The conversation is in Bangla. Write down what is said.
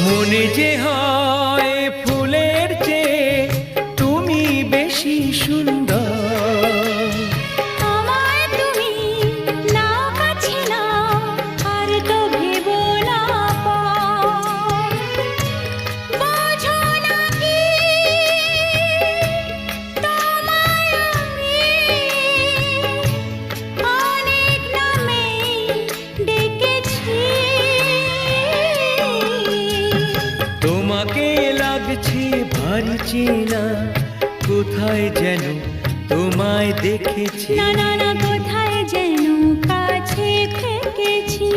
মনে যে হয় ফুলের চেয়ে তুমি বেশি সুন্দর। আমায় তুমি না কাছে নাও, আর তো ভেবো না পর। বোঝো না কি তোমায় আমি অনেক নামেই ডেকেছি। তোমাকে লাগছে ভারী চেনা, কোথায় যেন তোমায় দেখেছি। না না না, কোথায় যেন কাছে থেকেছি।